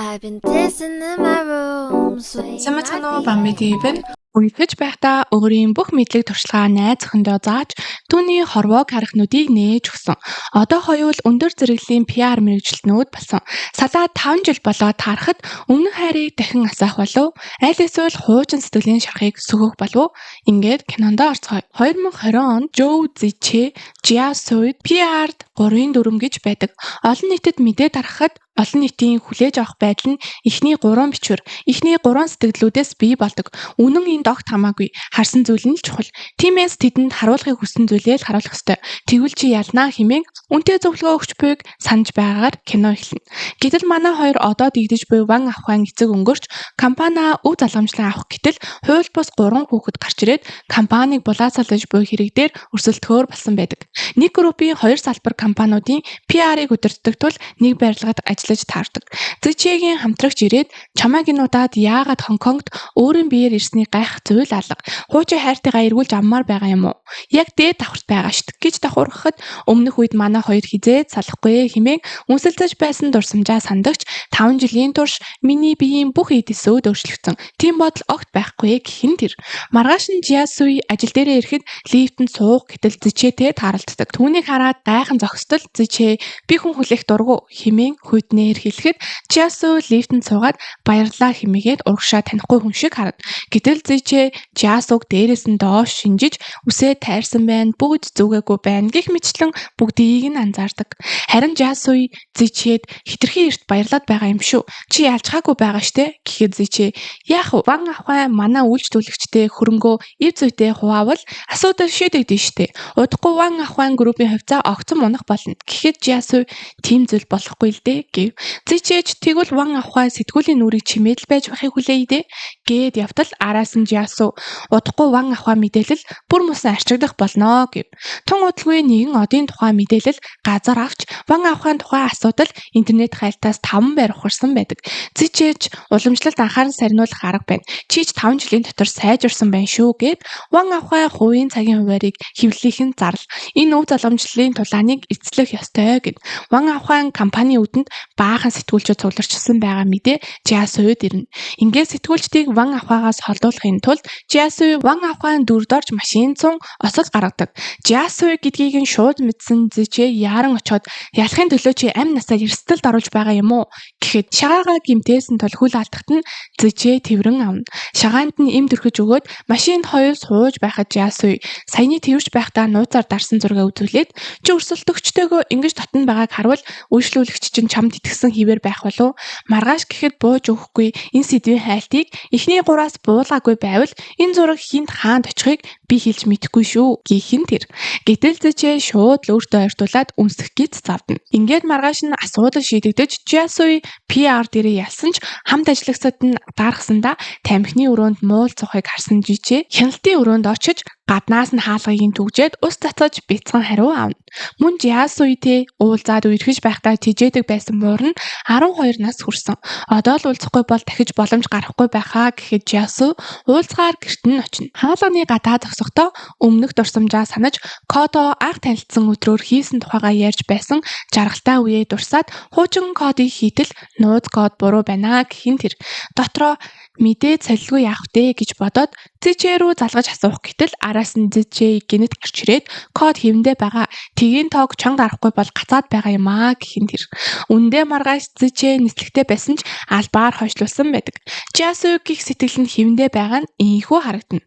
I've been dancing in my room, swaying my Самцано feet. бамбидивэн үеигч байхдаа өөрийн бүх мэдлэг туршлагаа найз зөхөндөө зааж түүний хорвоог харах нүдийг нээж өгсөн. Одоо хоёул өндөр зэрэглэлийн PR мэргэжилтнүүд болсон. Салаад 5 жил болоод таарахад өмнөх хайрыг дахин асаах болов. Аль эсвэл хуучин сэтгэлийн шарахыг сөхөх болов. Ингээд кинонд орцгоё. 2020 онд Joe Ziche, Jia Sui PR-д 3-ын дүрм гэж байдаг. Олон нийтэд мэдээ тарахад олон нийтийн хүлээж авах байдал нь эхний 3 бичвэр, эхний 3 сэтгэлдлүүдээс бий болдог. Үнэн энд огт хамаагүй. Харсан зүйл нь л чухал. Тиймээс тэдэнд харуулахыг хүссэн зүйлээ л харуулах ёстой. Тэгвэл чи ялнаа хэмээн үнтэй зөвлөгөө өгч буйг санаж байгаагаар кино эхэлнэ. Гэтэл манай хоёр одоо дэгдэж буй Ван Ахуайн эцэг өнгөрч компаниа өв залгамжлан авах гэтэл хууль бус 3 хүүхэд гарч ирээд компанийг булаацалж буй хэрэг дээр өрсөлдөхөөр болсон байдаг. Нэг группийн 2 салбар компаниудын PR-ыг удирддаг тул нэг барилгад ажиллаж таардаг. Зичигийн хамтрагч ирээд чамайг нуудаад яагаад Хонконгт өөрийн биеэр ирснийг гайх зүйл алга. Хуучин хайртайгаа эргүүлж аммаар байгаа юм уу? Яг дээд давхарт байгаа штт гэж давхархад өмнөх үед манай хоёр хизээд салахгүй хэмээн үнсэлцэж байсан дурсамжаа сандагч 5 жилийн турш миний биеийн бүх эдисүүд өөрчлөгдсөн. Тийм бодол огт байхгүй гэхин тэр. Маргааш нь Жиасуи ажил дээрээ ирэхэд лифтэнд суух гэтэл Зичэтэй тааралддаг. Түүнийг хараад гайхан зогсдол Зичэ би хүн хүлээх дургу хэмээн хүйтнээр хэлэхэд Жиасуи лифтэнд суугаад баярлалаа хэмээгээд урагшаа танихгүй хүн шиг харав. Гэтэл Зичэ Жиасуг дээрээс нь доош шинжиж үсээ тайрсан байна, бүгд зүгээгүй байна гэх мэтчлэн бүгдийг нь анзаардаг. Харин Жиасуи Зичэд хитрхи эрт баярлаад байгаа юм шүү. Чи ялчгаагүй байгаа штэ гэхэд Зичэ яах вэ? Ван Ахуй манай үйлчлүүлэгчтэй хөрөнгөө эв зүйтэй хуваавал асуудал шийдэгдэн штэ. Удахгүй Ван Ахуйн группийн хувьцаа огцом унах болно. Гэхэд Жиасуи тийм зүйл болохгүй л дээ гэв. Зичэж тэгвэл Ван Ахуй сэтгүүлийн нүрийг чимээд л байж байхыг хүлээе дээ гээд явтал араас нь Жиасу удахгүй Ван Ахуй мэдээлэл бүр мусан арчигдах болно гэв. Тун удалгүй нэгэн одын тухай мэдээлэл газар авч Ван Ахуйн тухай асуудал интернет хайлтаас 5 байр ухарсан байдаг. Зичэж уламжлалт анхааран сарниулах арга байна. Чи ч 5 жилийн дотор сайжирсан байна шүү гэд Ван Ахуй хувийн цагийн хуваарийг хэвлэхийн зарлал. Энэ өв залгамжлалын тулааныг эцлэх ёстой гэд. Ван Ахуйн компани үдэнд баахан сэтгүүлчид цугларчсан байгаа мэдээ Жиасуид ирнэ. Ингээд сэтгүүлчдийг Ван Ахуйгаас холдуулахын тулд Жиасуи Ван Ахуйн дүрд орж машин цун осол гаргадаг. Жиасуи гэдгийг нь шууд мэдсэн Зичэ яаран очоод ялахын төлөө чи амь насаа эрсдэлд оруулж байгаа юм уу гэхэд шагаагаа гимтээсэн тул хүл алдахт нь Зичэ тэрвэрэн авна. Шагаанд нь эм төрхөж өгөөд машинд хоёр сууж байхад Жиасуи саяны тэрвэрч байхдаа нууцаар дарсан зураг үзүүлээд чи өрсөлдөгчтэйгөө ингэж татна байгааг харвал үйлчлүүлэгч чинь чамд итгэсэн хിവэр байх болов. Маргааш гэхэд бууж өгөхгүй энэ сэдвийн хайлтыг эхний 3-аас буулгаагүй байвал энэ зураг хинт хаанд очихыг би хэлж мэдэхгүй шүү гэх тэр. Гэтэл Зичэ шууд л өөртөө ойртуулад үнсэх гэж завдна. Ингээд маргааш нь асуудал шийдэгдэж Жиасуи PR дээрээ ялсан ч хамт ажиллагчдад нь дарахсандаа тамхины өрөөнд муул цохыг харсан Жичэ хяналтын өрөөнд очиж гаднаас нь хаалгыг түгжээд ус цацаж бяцхан хариу авна. Мөн Жиасуитэй уулзаад үерхэж байхдаа тижээдэг байсан муур нь 12 нас хүрсэн. Одоо л уулзахгүй бол дахиж боломж гарахгүй байхаа гэхэд Жиасу уулзгаар гэрт нь очино. Хаалганы гадаа зогсохдоо өмнөх дурсамжаа санаж кодоо анх танилцсан өдрөөр хийсэн тухайгаа ярьж байсан жаргалтай үеэ дурсаад хуучин кодыг хийтэл нууц код буруу байна гэхин тэр. Дотроо мэдээ солилгүй яах вэ гэж бодоод Зичэ рүү залгаж асуух гэтэл араас нь Зичэ гинэт гарч ирээд код хэвэндээ байгаа. Тгийн тоог чанга дарахгүй бол гацаад байгаа юм аа гэхин тэр. Үндэ маргааш Зичэ нислэгтэй байсан ч албаар хойшлуулсан байдаг. Жиасуи гих сэтгэл нь хэвэндээ байгаа нь ийхүү харагдана.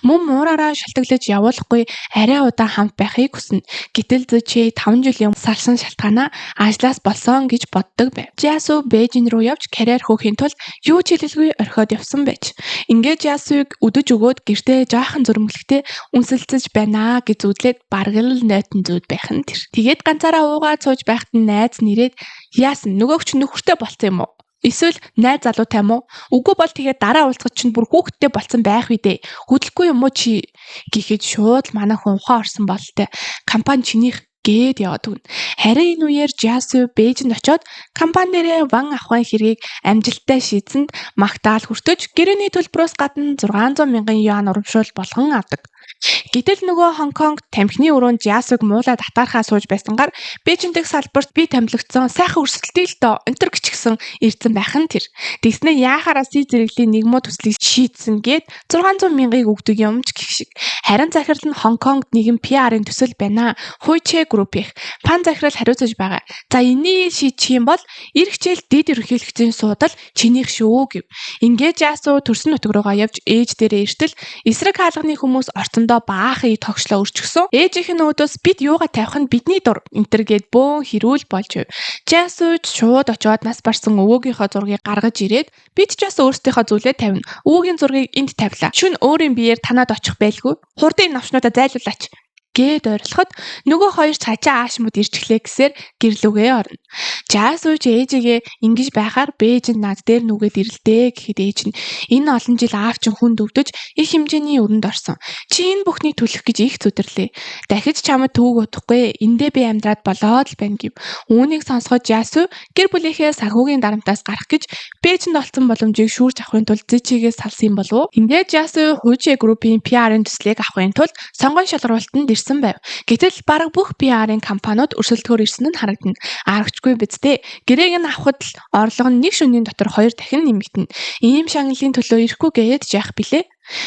Мөн муураараа шалтгаглаж явуулахгүй арай удаан хамт байхыг хүснэ. Гэтэл Зичэ 5 жилийн салсан шалтгаанаа ажлаас болсон гэж боддог байв. Жиасу Бээжин руу явж карьер хөөхийн тулд юу ч хэлэлгүй орхиод явсан байж. Ингээд Жиасуиг өдөж өгөөд гэртээ жаахан зөрмөлхтэй үнсэлцэж байна гэж зүудлээд бараг л нойтон зүүд байх нь тэр. Тэгээд ганцаараа уугаад сууж байхад нь найз нэрээд яасан нөгөөгч нөхөртэй болцсон юм уу? Эсвэл найз залуутай юм уу? Үгүй бол тэгээд дараа уулзахад чинь бүр хүүхэдтэй болцсон байх үү дээ. Хөдлөхгүй юм уу чи гэхэд шууд манай хүн ухаан орсон бололтой. Компани чинийх гээд яваад өгнө. Харин энэ үеэр Жиасуи Бээжинд очоод компанирээ Ван Ахуйн хэргийг амжилттай шийдсэнд магтаал хүртэж гэрээний төлбөрөөс гадна 600 мянган юан урамшуул болгон авдаг. Гэтэл нөгөө Хонконг тамхины өрөөнд Жиасуг муулаад атаархаа сууж байсангаар Бээжин дэх салбарт би томилогдсон сайхан өрсөлдөй л доо өнтер гिचгсэн ирсэн байх нь тэр. Тэгснэ яахаараа Си зэрэглийн нэгмөө төслийг шийдсэн гээд 600 мянгыг өгдөг юмч гэх шиг. Харин захирал нь Хонконгд нэгэн PR-ын төсөл байна. Хуйчэ группийнх Пан захирал хариуцаж байгаа. За энийг шийдчих юм бол эр хичээл дэд ерөнхийлөгчийн суудал чинийх шүү гэв. Ингээд Жиасу төрсөн нутаг руугаа явж ээж дээрээ иртэл эсрэг хаалганы хүмүүс орцондоо баахан тогшлоо өрчгсөн. Ээжийнх нь өөдөөс бид юугаа тавих нь бидний дур энтер гээд бөөн хэрүүл болж байв. Жиасу шууд очиод нас барсан өвөөгийнхөө зургийг гаргаж ирээд бид ч бас өөрсдийнхөө зүйлээ тавина. Өвөгийн зургийг энд тавилаа. Шүн өөрийн биеэр танаад очих байлгүй. Хурдын навчнуудаа зайлуулаач гээд ойрлоход нөгөө хоёр цаачаа аашмууд ирчихлээ гэсээр гэрлүүгээ орно. Жиасу ч ээжигээ ингэж байхаар Бээжин над дээр нүгээд ирэлдээ гэхэд ээж нь энэ олон жил аав чинь хүнд өвдөж их хэмжээний өрөнд орсон. Чи энэ бүхнийг түлхэх гэж их зүдэрлээ. Дахиж чамд төвөг удахгүй. Эндээ би амьдраад болоод л байна гэв. Үүнийг сонсоход Жиасу гэр бүлийнхээ санхүүгийн дарамтаас гарах гэж Бээжинд олцсон боломжийг шүүрж авахын тулд Зичигээ салсан юм болов уу? Ингээд Жиасу Хуйчэ группийн PR-ын төслийг авахын тулд сонгон шалралтанд байв. Гэтэл бараг бүх PR-ын компаниуд өрсөлдөхөөр ирсэн нь харагдана. Аргачлгүй биз дээ. Гэрээг нь авахд л орлого нь нэг шөнийн дотор 2 дахин нэмэгдэнэ. Ийм шагналын төлөө ирэхгүй гээд яах билээ?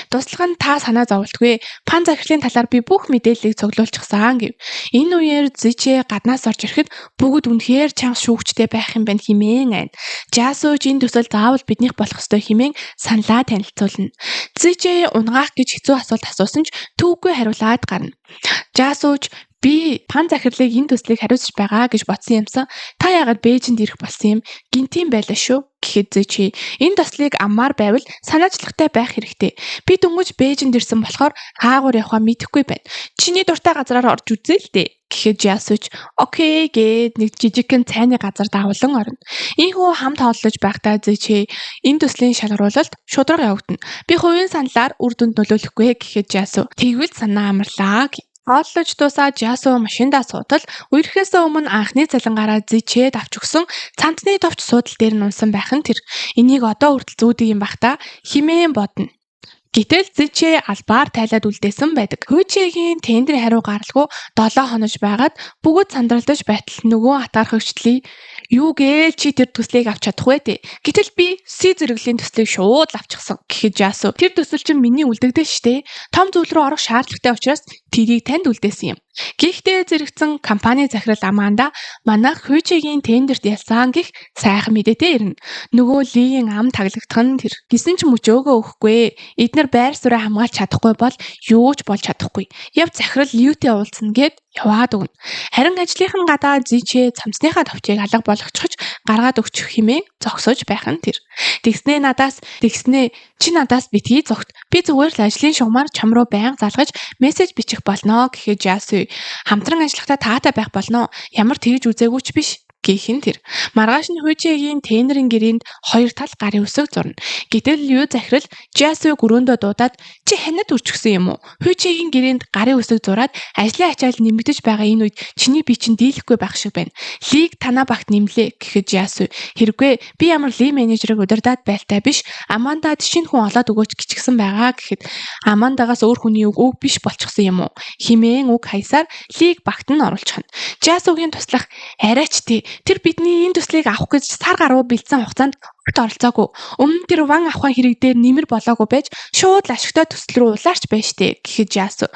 Туслах нь та санаа зовлтгүй. Пан захирлын талаар би бүх мэдээллийг цуглуулчихсан гэв. Энэ үеэр Зичэ гаднаас орж ирэхэд бүгд үнэхээр чанга шүүгчтэй байх юм байна хэмээн айн. Жиасу энэ төсөл заавал биднийх болох ёстой хэмээн саналаа танилцуулна. Зичэ унгаах гэж хэцүү асуулт асуусан ч түүхгүй хариулаад гарна. Жиасуч би Пан захирлыг энэ төслийг хариуцж байгаа гэж бодсон юмсан. Та яагаад Бээжинд ирэх болсон юм? Гинтийн байлаа шүү. Гэхэд Зичи энэ төслийг аммаар байвал санаачлагтай байх хэрэгтэй. Би дөнгөж Бээжинд ирсэн болохоор хаагуур явахаа мэдэхгүй байна. Чиний дуртай газраар орж үзээ л дээ. Гэхэд Жиасуч окей гээд нэг жижигхэн цайны газар давлан орно. Ийхүү хамт хооллож байхдаа Зичи энэ төслийн шалгаруулалт шудраг явагдана. Би хувийн саналаар үр дүнд нөлөөлөхгүй гэхэд Жиасу тэгвэл санаа амарлаа. Хооллож дуусаад Жиасу машиндаа суудал үерхээс өмнө анхны цалингаараа Зичэд авч өгсөн цантны товч суудал дээр нь унсан байх нь тэр. Энийг одоо хүртэл зүүдэг юм бах та химээн бодно. Гэтэл Зичэ албаар тайлаад үлдээсэн байдаг. Хуйчэгийн тендерийн хариу гаралгүй 7 хонож байгаад бүгд сандралдаж байтал нөгөө атаархагчдыг юу гээл чи тэр төслийг авч чадахгүй дээ. Гэтэл би Си зэрэглийн төслийг шууд авчихсан. Гэхэд Жиасу тэр төсөл чинь миний үлдэгдэн штэ. Том зүйл рүү орох шаардлагатай учраас тэрийг танд үлдээсэн юм. Гэхдээ зэрэгцэн компани захирал Аманда манайх Хуйчэгийн тендерт ялсан гэх сайхан мэдээтэй ирнэ. Нөгөө Лигийн ам таглагдах нь тэр. Гисэн ч мөчөөгөө өгөхгүй. Эднэр байр сууриа хамгаалж чадахгүй бол юу ч болж чадахгүй. Яв захирал Льютэй уулзна гэд яваад өгнө. Харин ажлынхан гадаа Зичэ цамцныхаа товчийг алга болгочихж гаргаад өгчих хэмээн зогсож байх нь тэр. Тэгснэ чи надаас битгий зогт. Би зүгээр л ажлын шугамар чам руу байнга залгаж мессеж бичих болно гэхэд Жиасу хамтран ажиллахдаа таатай байх болно. Ямар тэгж үзээгүй ч биш. Гэхин тэр. Маргааш нь Хуйчэгийн тендерийн гэрээнд 2 тал гарын үсэг зурна. Гэтэл юу захирал Жиасуг өрөөндөө дуудаад чи ханад үрчгсэн юм уу? Хуйчэгийн гэрээнд гарын үсэг зураад ажлын ачаал нэмэгдэж байгаа энэ үед чиний бие чинь дийлэхгүй байх шиг байна. Лиг танаа багт нэмлээ гэхэд Жиасу хэрэггүй би ямар ли менежерийг удирдаад байлтай биш. Амандад шинэ хүн олоод өгөөч гिचгсэн байгаа гэхэд Амандагаас өөр хүний үг биш болчихсон юм уу? Химээн үг хайсаар лиг багт нь оруулчихна. Жиасугийн туслах арайч тий тэр бидний энэ төслийг авах гэж сар гаруй бэлдсэн хугацаанд огт оролцоогүй. Өмнө тэр ван авахын хэрэг дээр нэмэр болоогүй байж шууд л ашигтай төсөл рүү улаарч байна штэ гэхэд Жиасу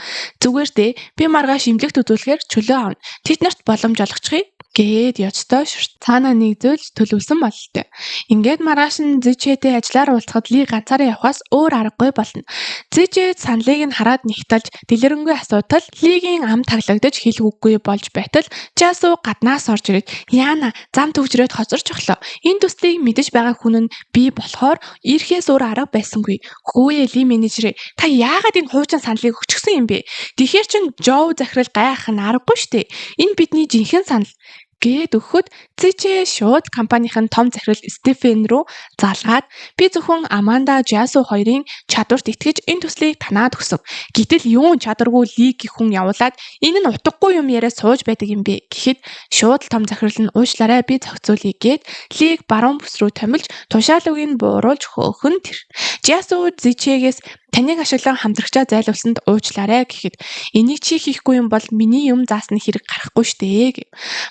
зүгээр дээ би маргааш имлэгт үзүүлэхээр чөлөө авна. Тэд нарт боломж олгочихъя гээд ёцтой шүрт. Цаанаа нэг зүйл төлөвлөсөн бололтой. Ингээд маргааш нь Зичэтэй ажиллаар уулзахад Ли ганцаараа явахаас өөр аргагүй болно. Зичэ саналыг нь хараад нэгтэлж дэлгэрэнгүй асуудал Лигийн ам таглагдаж хэлэх үггүй болж байтал Жиасу гаднаас орж ирээд яана зам төвжрөөд хоцорч оглоо. Энэ төслийг мэдэж байгаа хүн нь би болохоор ирэхээс өөр арга байсангүй. Хөөе Ли менежер та яагаад энэ хуучин саналыг өгчихсөн юм бэ? Тэгэхэр чин Жоо захирал гайхах нь аргагүй штэ. Энэ бидний жинхэнэ санал гээд өгөхөд Зичэ шууд компанийн том захирал Стефен руу залгаад би зөвхөн Аманда Жиасу хоёрын чадварт итгэж энэ төслийг танаад өгсөн. Гэтэл юун чадваргүй Лиг гэх хүн явуулаад энэ нь утгагүй юм яриа сууж байдаг юм бэ гэхэд шууд том захирал нь уушлаарай би зохицуулъя гээд Лиг баруун бүс рүү томилж тушаалыг нь бууруулж хөөхөн тэр. Жиасу Зичэгээс Таныг ашиглан хамтрагчаа зайлуулсанд уучлаарай гэхэд энийг чи хийхгүй юм бол миний юм заасны хэрэг гарахгүй штэ гэв.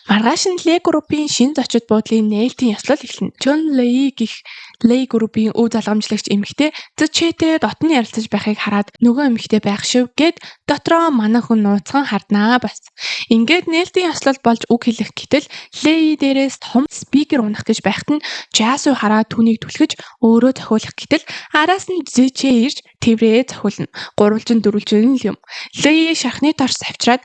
Маргааш нь Лей группийн шин зочид буудлын нээлтийн ёслол эхэлнэ. Чон Лей гих Лей группийн өв залгамжлагч эмэгтэй Зичэйтэй дотн ярилцаж байхыг хараад нөгөө эмэгтэй байх шив гэд дотроо манай хүн нууцхан харднаа бас. Ингээд нээлтийн ёслол болж үг хэлэх гэтэл Лей дээрээс том спикер унах гэж байхад нь Жасу хараад түүнийг түлхэж өөрөө зохиулах гэтэл араас нь Зичэй ирж тэрвээ зохиулна. Гурвалжин дөрвөлжин юм. Лей шахны торс авчираад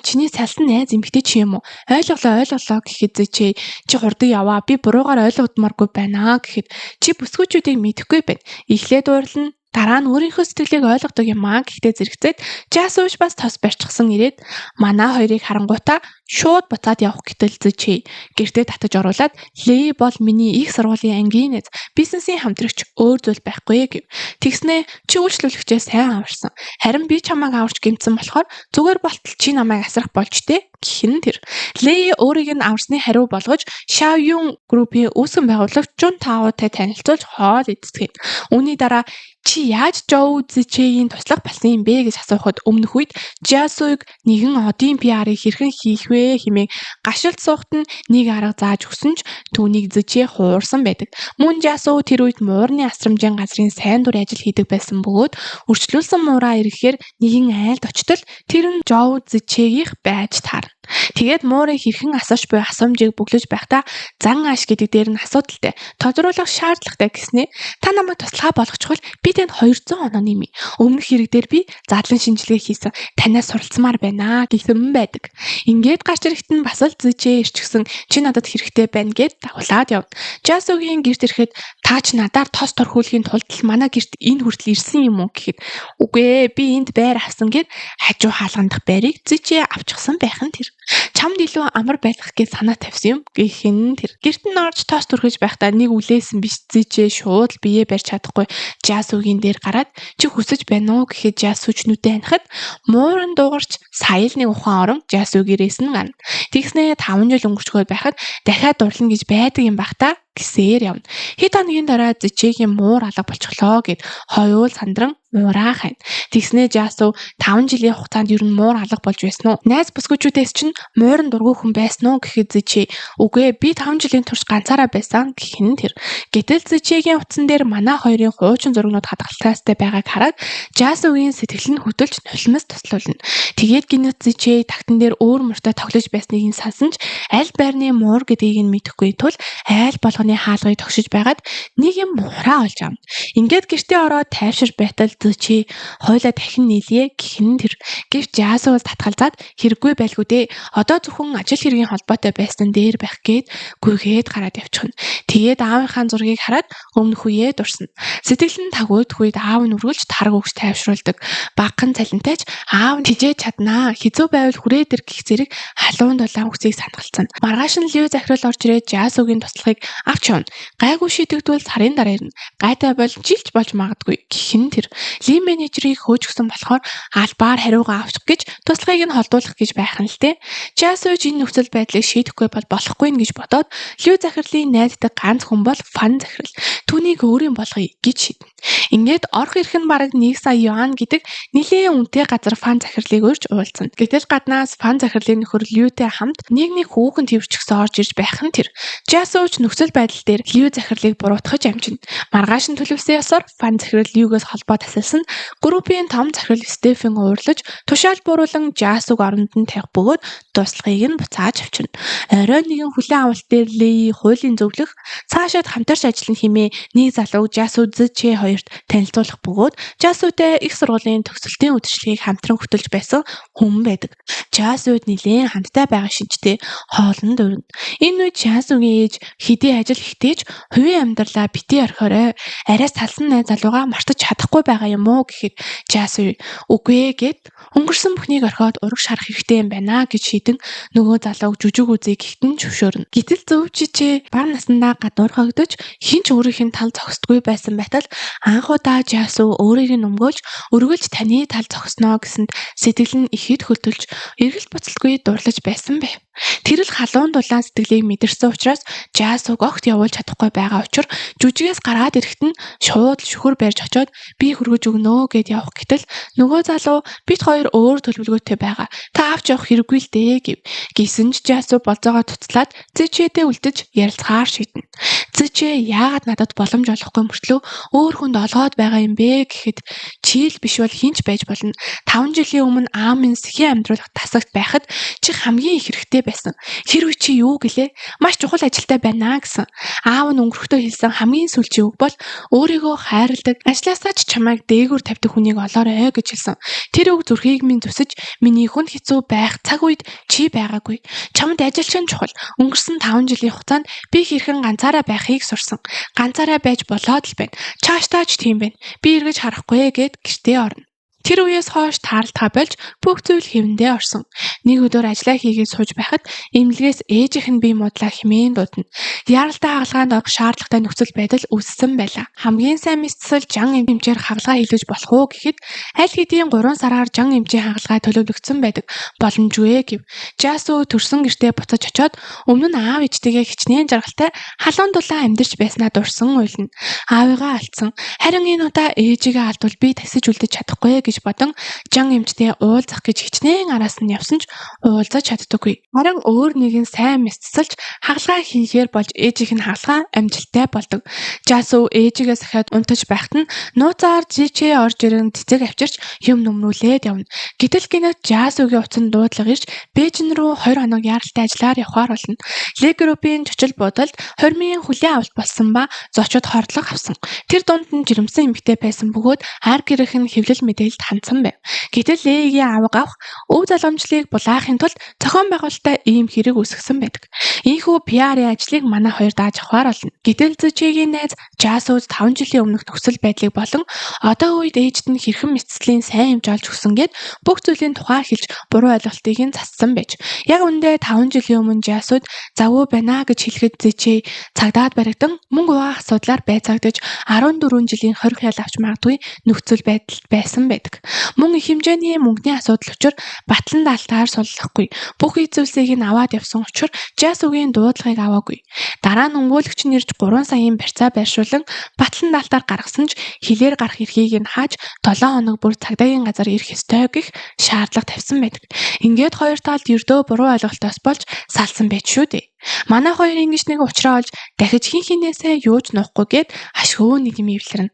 чиний салсан найз эмэгтэй чи юм уу? Ойлголоо гэхэд Зичэй чи хурдан яваа. Би буруугаар ойлгодмааргүй байна гэхэд чи бүсгүүчүүдийг мэдэхгүй байна. Эхлээд уурлана. Дараа нь өөрийнхөө сэтгэлийг ойлгодог юм гэхдээ зэрэгцээд Жасууш бас тос барьчихсан ирээд манай хоёрыг харангуйтаа шууд буцаад явах гэтэл Зичэй гэртээ татаж оруулаад Лей бол миний их сургуулийн ангийн найз, бизнесийн хамтрагч өөр зүйл байхгүй гэв. Тэгснээ чи үйлчлүүлэгчээ сайн аварсан. Харин би чамайг аварч гэмтсэн болохоор зүгээр болтол чи намайг асрах болж дээ гэх нь тэр. Лей өөрийг нь аварсны хариу болгож Шаоюн группийн үүсгэн байгуулагч Жун Таотай танилцуулж хоол эзэтгэв. Үүний дараа чи яаж Жоу Зичэйгийн туслах болсон юм бэ гэж асуухад өмнөх үед Жасуйг нэгэн одын PR-ыг хэрхэн хийх вэ хэмээн гашилт суухт нь нэг арга зааж өгсөн ч түүнийг Зичэй хуурсан байдаг. Мөн Жасу тэр үед муурны асрамжийн газрын сайн дур ажил хийдэг байсан бөгөөд өрчлүүлсэн муураа ирэхээр нэгэн айлд очтол тэр нь Жоу Зичэйгийнх байж таарна. Тэгээд муурыг хэрхэн асууж буй асуумжийг бүглэж байхдаа зан ааш гэдэг дээр нь асуудалтай. Тодруулах шаардлагатай гэснээ та намайг туслахаа болгочвол би танд 200 оноо нэмье. Өмнөх хэрэг дээр би задлан шинжилгээ хийсэн. Танаас суралцмаар байна гэсэн байдаг. Ингээд гарч ирэхэд нь бас л Зичэй ирчихсэн чи надад хэрэгтэй байна гэд дагуулад явна. Жасугийн гэрт ирэхэд та ч надаар тос торхуулахын тулд манай гэрт энэ хүртэл ирсэн юм уу гэхэд үгүй ээ би энд байр авсан гэд хажуу хаалгандах байрыг Зичэй авчихсан байх нь тэр. Чамд илүү амар байх гэж санаа тавьсан юм гэх нь тэр. Гэрт нь орж тоос түрхэж байхдаа нэг үлээсэн биш Зичэй шууд бие барьж чадахгүй Жасугийн дээр гараад чи хүсэж байна уу гэхэд Жасуч нүдэ ханахад мууран дуугарч сая л нэг ухаан орон Жасу гэрээс нь гарна. Тэгснээ 5 жил өнгөрчгөөд байхад дахиад дурлна гэж байдаг юм бах та гэсээр явна. Хэд хоногийн дараа Зичэйгийн муур алга болчихлоо гэд хоёул сандран муураа хань. Тэгснээ Жасу 5 жилийн хугацаанд ер нь муур алга болж байсан уу? Найз бүсгүүчүүдээс чинь муурын дургүй хүн байсан уу гэхэд Зичэй үгүй ээ би 5 жилийн турш ганцаараа байсан гэх нь тэр. Гэтэл Зичэйгийн утсан дээр манай хоёрын хуучин зургнууд хадгалцаастай байгааг хараад Жасугийн сэтгэл нь хөдөлж нулимс туслуулна. Тэгээд гинэт Зичэй тагтан дээр өөр мөртөө тоглож байсныг нь сансан ч аль байрны муур гэдгийг нь мэдэхгүй тул айл болгоны хаалгыг тогшиж байгаад нэг юм муураа олж авна. Ингээд гэртээ ороод тайвшир байтал Зичэй хойлоо дахин нийлье гэх нь тэр. Гэвч Жасу бол татгалзаад хэрэггүй байлгүй дээ. Одоо зөвхөн ажил хэргийн холбоотой байсан дээр байх гээд гүйгээд гараад явчихна. Тэгээд аавынхаа зургийг хараад өмнөх үеэ дурсна. Сэтгэл нь тагуудх үед аав нь үргэлж тарг өгч тайвшруулдаг. Багхан цалинтайч аав нь тижээж чаднаа. Хизүү байвал хүрээдэр гих зэрэг халуун дулаан үсгийг санахалцсан. Маргааш нь Лью захирал орж ирээд Жасугийн туслахыг авч явна. Гайгүй шийдэгдвэл сарын дараа ирнэ. Гайтай бол жилч болж магадгүй гэх нь тэр. Ли менежерийг хөөжгсөн болохоор албаар хариугаа авчих гэж туслахыг нь холдуулах гэж байх нь л дээ. Жасуж энэ нөхцөл байдлыг шийдэхгүй бол болохгүй нь гэж бодоод Лью захирлын найддаг ганц хүн бол Фан захирал. Түүнийг өөрийн болгоё гэж шийднэ. Ингээд орох ирэх нь бараг 1 сая юан гэдэг нэлээд үнэтэй газар Фан захирлыг урьж уулзсан. Гэтэл гаднаас Фан захирлын нөхөр Льютэй хамт нэг хүүхэн твэрчгсэн орж ирж байх нь тэр. Жасууч нөхцөл байдал дээр Лью захирлыг буруутгаж амжина. Маргааш нь төлөвсөн ёсоор Фан захирал Льюгээс холбоо тасалсан группийн том захирал Стефен уурлаж тушаал бууруулан Жасуг оронд нь тавих бөгөөд туслахыг нь буцааж авчирна. Орой нэгэн хүлээн авалт дээр Лей хуулийн зөвлөх цаашаад хамтарч ажиллана хэмээн нэг залууг Жасу Зичэй хоёрт танилцуулах бөгөөд Жасутай их сургуулийн төгсөлтийн үдшилгийг хамтран хөтөлж байсан хүн байдаг. Жасуд нэлээд хамттай байгаа шинжтэй хоолнд өрнө. Энэ үед Жасугийн ээж хэдий ажил ихтэйч хувийн амьдралаа битгий орхиорой. Араас талсан найз залуугаа мартаж чадахгүй байгаа юм уу гэхэд Жасу үгүй ээ гэд өнгөрсөн бүхнийг орхиод ураг шарах хэрэгтэй юм байна гэж шийдэн нөгөө залууг жүжиг үзье гэхтэн зөвшөөрнө. Гэтэл зөв Зичэй бага насндаа гадуурхагдж хинч өөрийнх нь тал зогсдгүй байсан байтал анхудаа Жасу өөрийг нь өмгөөлж өргөлж таны тал зогсноо гэсэнд сэтгэл нь ихэд хөдөлж эргэлт буцалтгүй дурлаж байсан байв. Тэр л халуун дулаан сэтгэлийг мэдэрсэн учраас Жасуг огт огт явуулж чадахгүй байгаа учраас жүжигээс гараад ирэхэд нь шууд шүхэр барьж очоод би хөргөж өгнө гэд явах гэтэл нөгөө залуу бит хоёр өөр төлөвлөгөөтэй байгаа. Та авч явах хэрэггүй л дээ гэв. Гисэн ч Жасу болзоогоо туцлаад Зичэдээ үлдэж ярилцахаар шийднэ. Зичээ яагаад надад боломж олохгүй мөртлөө өөр хүнд олгоод байгаа юм бэ гэхэд чи л биш бол хинч байж болно. 5 жилийн өмнө аав минь сэхийн амьдруулах тасагт байхад чи хамгийн их хэрэгтэй байсан. Хэрвээ чи юу гэлээ? Маш чухал ажилтай байна гэсэн. Аав нь өнгөрөхдөө хэлсэн хамгийн сүүлчийн үг бол өөрийгөө хайрладаг, ажлаасаа ч чамайг дээгүүр тавьдаг хүнийг олоорой гэж хэлсэн. Тэр үг зүрхийг минь зүсэж миний хүнд хэцүү байх цаг үед чи байгаагүй. Чамд ажилчин чухал. Өнгөрсөн 5 жилийн хугацаанд би хэрхэн ганцаараа байхыг сурсан. Ганцаараа байж болоод л байна. Чааштай ч тийм байна. Би эргэж харахгүй гэд гэртээ орно. Тэр үеэс хойш тааралдгаа болж бүх зүйл хэвэндээ орсон. Нэг өдөр ажиллаа хийгээд сууж байхад эмнэлгээс ээжийнх нь бие муудлаа хэмээн дуудана. Яралтай хагалгаанд орох шаардлагатай нөхцөл байдал үүссэн байлаа. Хамгийн сайн мэдсэл жан эмчээр хагалгаа хийлгэж болох уу гэхэд аль хэдийн 3 сараар жан эмчийн хагалгаа төлөвлөгдсөн байдаг. Боломжгүй гэв. Жасу төрсөн гэртээ буцаж очоод өмнө нь аав ээжтэйгээ хичнээн жаргалтай халуун дулаан амьдарч байснаа дурсан уйлна. Аавыгаа алдсан. Харин энэ удаа ээжигээ алдвал би тасиж үлдэж чадахгүй гэж бодон жан эмчтэй уулзах гэж хичнээн араас нь явсан ч уулзаж чаддаггүй. Харин өөр нэгэн сайн мэдсэлж хагалгаа хийхээр болж ээжийнх нь хагалгаа амжилттай болдог. Жасу ээжигээ сахиад унтаж байхад нь нууцаар Зичээ орж ирэн цэцэг авчирч юм нүмнүүлээд явна. Гэтэл гинэт Жасугийн утсан дуудлага ирж Бээжин рүү 20 хоног яралтай ажиллаар явхаар болно. Ле группийн чочил буудалд 20,000 хүлээн авалт болсон ба зочид хордлого авсан. Тэр дунд нь жирэмсэн эмэгтэй байсан бөгөөд хар гэрэх нь хэвлэл мэдээлэлд хандсан байв. Гэтэл Легийн аваг авах өв залгамжлыг булаахын тулд зохион байгуулалтаа ийм хэрэг үүсгэсэн байдаг. Ийхүү PR-ийн ажлыг манай хоёр дааж авахар болно. Гэтэл Зичээгийн найз Жасуд 5 жилийн өмнөх нөхцөл байдлыг болон одоо үед ээжд нь хэрхэн мэдслийн сайн хэмж олж өгсөн гэд бүх зүйлийн тухай хэлж буруу ойлголтыг нь зассан байж. Яг үндэ 5 жилийн өмнө Жасуд завгүй байна гэж хэлэхэд Зичээ цагдаад баригдан мөнгө угаах асуудлаар байцаагдаж 14 жилийн хориг хял авч магадгүй нөхцөл байдалд байсан байдаг. Мөн их хэмжээний мөнгөний асуудал учир батлан даалтаар суллахгүй. Бүх зүйлсийг нь аваад явсан учир Жасугийн дуудлагыг аваагүй. Дараа нь өмгөөлөгч нь ирж 3 саяын барьцаа байршуулан батлан даалтаар гаргасан ч хилээр гарах эрхийг нь хааж 7 хоног бүр цагдаагийн газар ирэх ёстой гэх шаардлага тавьсан байдаг. Ингээд хоёр талд ердөө буруу ойлголтоос болж салсан байж шүү дээ. Манай хоёр ингэж нэг уучраа олж дахиж хин хинээсээ юу ч нуухгүй гээд ашгүй нэг юм эвлэрнэ.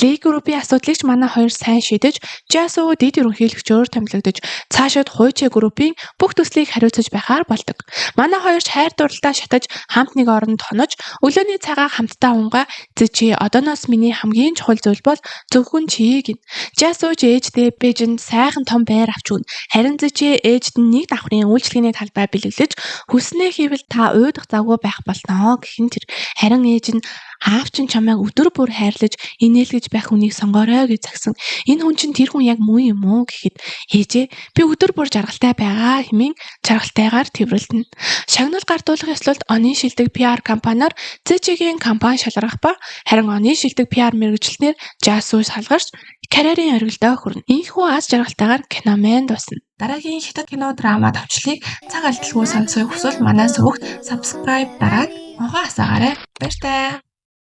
Ле группийн асуудлыг ч манай хоёр сайн шийдэж, Жасу дэд ерөнхийлөгчөөр томилогдож, цаашид Хуйчэ группийн бүх төслийг хариуцаж байхаар болдог. Манай хоёр ч хайр дурлалаа шатаж хамт нэг оронд хонож, өглөөний цагаа хамтдаа унгаа Зичээ одооноос миний хамгийн чухал зүйл бол зөвхөн чи гин. Жасу ээждээ Бээжинд сайхан том байр авч өгнө. Харин Зичээ ээжд нь нэг давхрын үйлчлэгээний талбай бэлэглэж, хүснээ хийвэл та уйдах завгүй байх болноо гэхин тэр. Харин ээж нь аав чинь чамайг өдөр бүр хайрлаж инээлгэж байх хүнийг сонгоорой гэж загсан. Энэ хүн чинь тэр хүн яг муу юм уу гэхэд ээжээ би өдөр бүр жаргалтай байгаа хэмээн жаргалтайгаар тэрвэрлэнэ. Шагнал гардуулах ёслолд оны шилдэг PR компаниар Зичээгийн компани шалгарах ба харин оны шилдэг PR мэргэжилтнэр Жасу салгарч карьерийн оргилдоо хүрнэ. Ийхүү аз жаргалтайгаар киномен дуусна. Дараагийн хятад кино драма товчлыг цаг алдалгүй сонсохыг хүсвэл манай сувагт subscribe дараад онхоо хасаагаарай. Баяртай.